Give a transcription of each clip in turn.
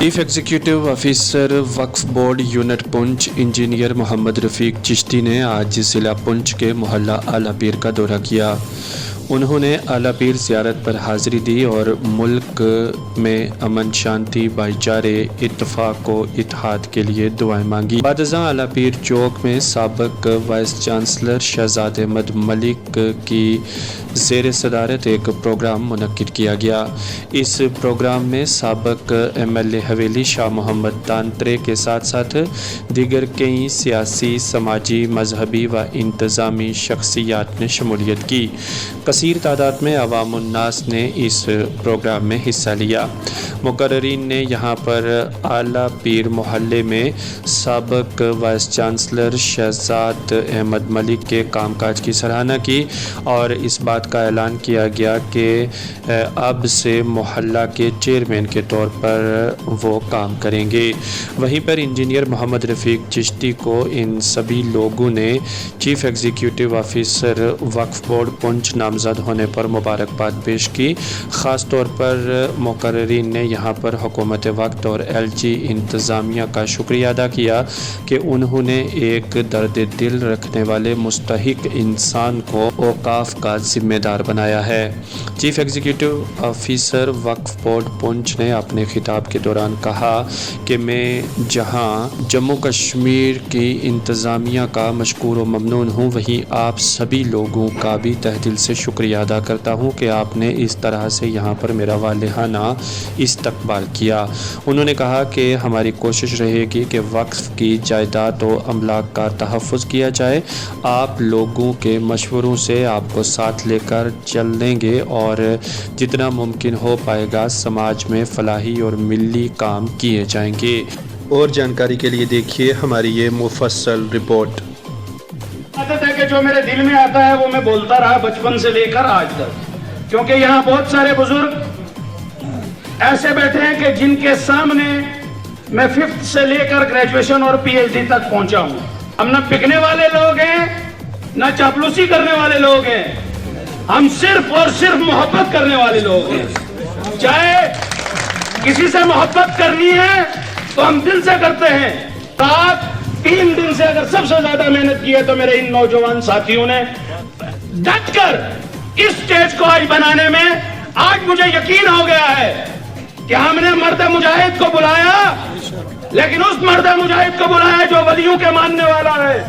Chief executive officer Waqf board unit Poonch engineer Mohammad Rafiq Chishti ने आज ज़िला पुंछ के मोहल्ला आला पीर का दौरा किया। उन्होंने आला पीर ज़ियारत पर हाज़िरी दी और मुल्क में अमन, शांति, भाईचारे, इत्तफ़ाक़ व इत्तेहाद के लिए दुआएं मांगी। बादशाह आला पीर चौक में साबिक़ वाइस चांसलर शहजाद अहमद मलिक की ज़ेर सदारत एक प्रोग्राम मुनक्किद किया गया। इस प्रोग्राम में साबिक़ MLA हवेली शाह मोहम्मद तांत्रे के साथ साथ दीगर कई सियासी, समाजी, मजहबी व इंतज़ामी शख्सियात ने शमूलियत की। कसीर तादाद में अवामुन्नास ने इस प्रोग्राम में हिस्सा लिया। मुकर्ररीन ने यहाँ पर आला पीर मोहल्ले में साबिक़ वाइस चांसलर शहजाद अहमद मलिक के कामकाज की सराहना की और इस बात का ऐलान किया गया कि अब से मोहल्ला के चेयरमैन के तौर पर वो काम करेंगे। वहीं पर इंजीनियर मोहम्मद रफ़ीक चिश्ती को इन सभी लोगों ने chief executive officer Waqf board Poonch नामज़द होने पर मुबारकबाद पेश की। ख़ास तौर पर मुकर्ररीन ने यहाँ पर हुकूमत वक्त और LG इंतज़ामिया का शुक्रिया अदा किया कि उन्होंने एक दर्द दिल रखने वाले मुस्तहिक इंसान को औकाफ का ज़िम्मेदार बनाया है। Chief executive officer Waqf board Poonch ने अपने खिताब के दौरान कहा कि मैं जहां जम्मू कश्मीर की इंतज़ामिया का मशकूर व ममनून हूँ, वहीं आप सभी लोगों का भी तहे दिल से शुक्रिया अदा करता हूँ कि आपने इस तरह से यहाँ पर मेरा वालिहाना इस्तकबाल किया। उन्होंने कहा कि हमारी कोशिश रहेगी कि वक्फ की जायदाद व अमलाक का तहफ़्फ़ुज़ किया जाए। आप लोगों के मशवरों से आपको साथ लेकर चलेंगे और जितना मुमकिन हो पाएगा समाज में फलाही और मिली काम किए जाएंगे। और जानकारी के लिए देखिए हमारी ये मुफस्सल रिपोर्ट। आदत है कि जो मेरे दिल में आता है वो मैं बोलता रहा बचपन से लेकर आज तक, क्योंकि यहाँ बहुत सारे बुजुर्ग ऐसे बैठे हैं कि जिनके सामने मैं 5th से लेकर ग्रेजुएशन और PhD तक पहुंचा हूँ। हम न बिकने वाले लोग हैं, न चापलूसी करने वाले लोग हैं, हम सिर्फ और सिर्फ मोहब्बत करने वाले लोग हैं। चाहे किसी से मोहब्बत करनी है तो हम दिल से करते हैं। रात 3 दिन से अगर सबसे ज्यादा मेहनत की है तो मेरे इन नौजवान साथियों ने डट कर इस स्टेज को आज बनाने में, आज मुझे यकीन हो गया है कि हमने मर्द मुजाहिद को बुलाया, लेकिन उस मर्द मुजाहिद को बुलाया जो वलियों के मानने वाला है,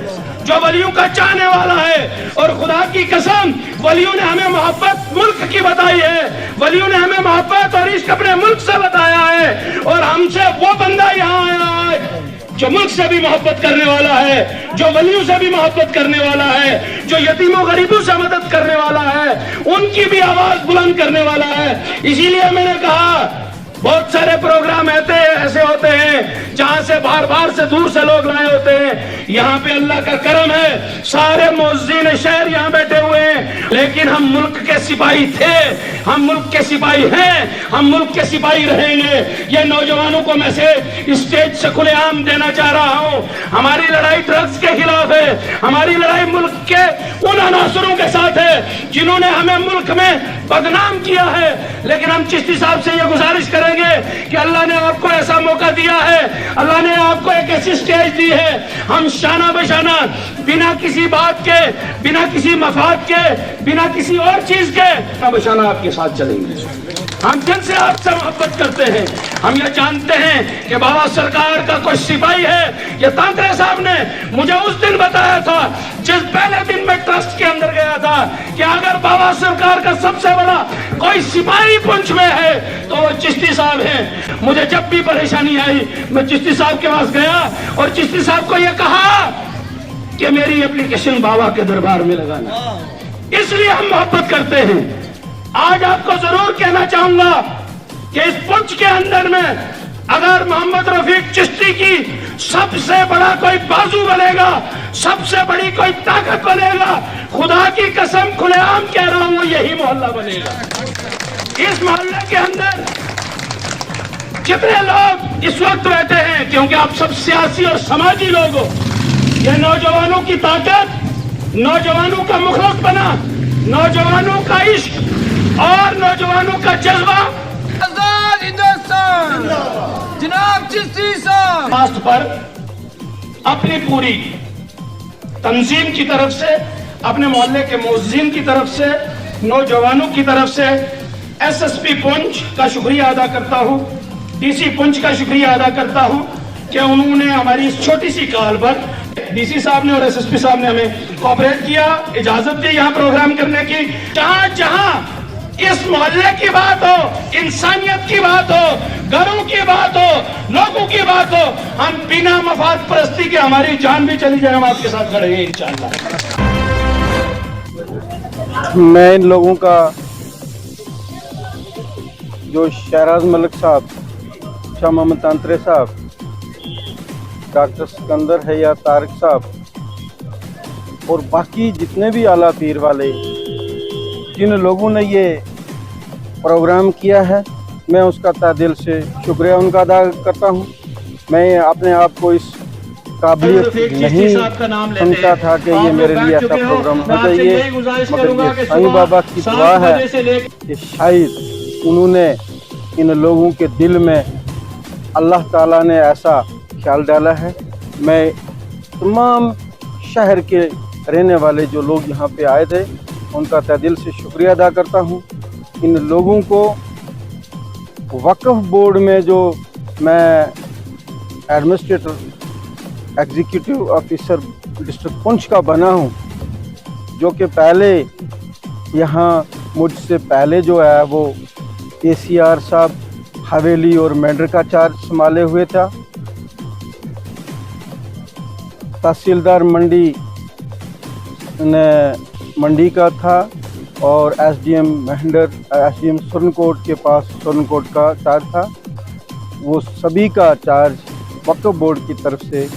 जो वलियों का चाहने वाला है। और खुदा की कसम, वलियों ने हमें मोहब्बत मुल्क की बताई है, वलियों ने हमें मोहब्बत और इश्क अपने मुल्क से बताया है। और हमसे वो बंदा यहाँ आया है जो मुल्क से भी मोहब्बत करने वाला है, जो वलियों से भी मोहब्बत करने वाला है, जो यतीमों गरीबों से मदद करने वाला है, उनकी भी आवाज बुलंद करने वाला है। इसीलिए मैंने कहा बहुत सारे प्रोग्राम ऐसे होते हैं जहां से बार बार से दूर से लोग लाए होते हैं। यहाँ पे अल्लाह का करम है, सारे मुअज्जिन शहर यहाँ बैठे हुए हैं, लेकिन हम मुल्क के सिपाही थे, हम मुल्क के सिपाही हैं, हम मुल्क के सिपाही रहेंगे। ये नौजवानों को मैं से स्टेज से खुलेआम देना चाह रहा हूँ। हमारी लड़ाई ड्रग्स के खिलाफ है, हमारी लड़ाई मुल्क के उन अनासरों के साथ है जिन्होंने हमें मुल्क में बदनाम किया है। लेकिन हम चिश्ती साहब से ये गुजारिश करेंगे कि अल्लाह ने आपको ऐसा मौका दिया है, अल्लाह ने आपको एक ऐसी स्टेज दी है, हम शाना बशाना बिना किसी बात के, बिना किसी मफाद के, बिना किसी और चीज के शाना बशाना आपके साथ चलेंगे। हम दिल से आपसे मोहब्बत करते हैं। हम ये जानते हैं कि बाबा सरकार का कोई सिपाही है। ये तांत्रे साहब ने मुझे उस दिन बताया था, जिस पहले दिन मैं ट्रस्ट के अंदर गया था, कि अगर बाबा सरकार का सबसे बड़ा कोई सिपाही पुंछ में है तो वो चिश्ती साहब हैं। मुझे जब भी परेशानी आई मैं चिश्ती साहब के पास गया और चिश्ती साहब को ये कहा कि मेरी एप्लीकेशन बाबा के दरबार में लगाना। इसलिए हम मोहब्बत करते हैं। आज आपको जरूर कहना चाहूंगा कि इस पुंछ के अंदर में अगर मोहम्मद रफीक चिश्ती की सबसे बड़ा कोई बाजू बनेगा, सबसे बड़ी कोई ताकत बनेगा, खुदा की कसम खुलेआम कह रहा हूं, यही मोहल्ला बनेगा। इस मोहल्ले के अंदर जितने लोग इस वक्त बैठे हैं, क्योंकि आप सब सियासी और समाजी लोग हो, ये नौजवानों की ताकत, नौजवानों का मुखलस बना, नौजवानों का इश्क और नौजवानों का जज्बा। आजाद हिंदुस्तान। जनाब चिश्ती साहब कास्ट पर अपनी पूरी तंजीम की तरफ से, अपने मोहल्ले के मुअज्जिन की तरफ से, नौजवानों की तरफ से एसएसपी पुंछ का शुक्रिया अदा करता हूं, डीसी पुंछ का शुक्रिया अदा करता हूं कि उन्होंने हमारी इस छोटी सी कॉल पर, डीसी साहब ने और एसएसपी साहब ने हमें कोऑपरेट किया, इजाजत दी यहाँ प्रोग्राम करने की। जहां जहां इस मोहल्ले की बात हो, इंसानियत की बात हो, घरों की बात हो, लोगों की बात हो, हम बिना मफाद परस्ती के, हमारी जान भी चली जाए, हम आपके साथ खड़े हैं इंशाअल्लाह। मैं इन लोगों का, जो शहराज मलिक साहब, शाह मोहम्मद तांतरे साहब, डॉक्टर सिकंदर हैया तारिक साहब और बाकी जितने भी आला पीर वाले जिन लोगों ने ये प्रोग्राम किया है, मैं उसका तहे दिल से शुक्रिया उनका अदा करता हूँ। मैं अपने आप को इस काबिलियत नहीं समझता था कि ये मेरे लिए ऐसा प्रोग्राम होना चाहिए, मगर ये साईं बाबा की दुआ है कि शायद उन्होंने इन लोगों के दिल में, अल्लाह ताला ने ऐसा ख्याल डाला है। मैं तमाम शहर के रहने वाले जो लोग यहाँ पे आए थे, उनका तहे दिल से शुक्रिया अदा करता हूँ। इन लोगों को वक्फ बोर्ड में जो मैं administrator executive officer district Poonch का बना हूँ, जो कि पहले यहाँ मुझसे पहले जो है वो ACR साहब हवेली और मेंढर का चार्ज संभाले हुए था। तहसीलदार मंडी का था और SDM मेंढर, SDM सुरनकोट के पास सुरनकोट का चार्ज था। वो सभी का चार्ज वक्फ बोर्ड की तरफ से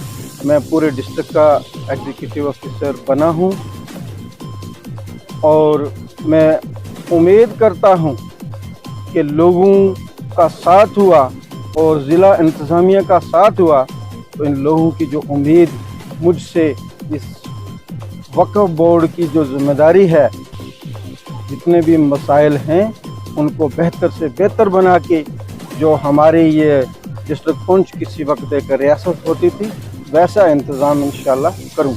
मैं पूरे डिस्ट्रिक्ट का एग्जीक्यूटिव ऑफिसर बना हूँ और मैं उम्मीद करता हूँ कि लोगों का साथ हुआ और ज़िला इंतज़ामिया का साथ हुआ, तो इन लोगों की जो उम्मीद मुझसे इस वक्फ बोर्ड की जो जिम्मेदारी है, जितने भी मसाइल हैं उनको बेहतर से बेहतर बना के, जो हमारे ये डिस्ट्रिक्ट पुंछ किसी वक्त एक रियासत होती थी, वैसा इंतज़ाम इंशाअल्लाह करूँ।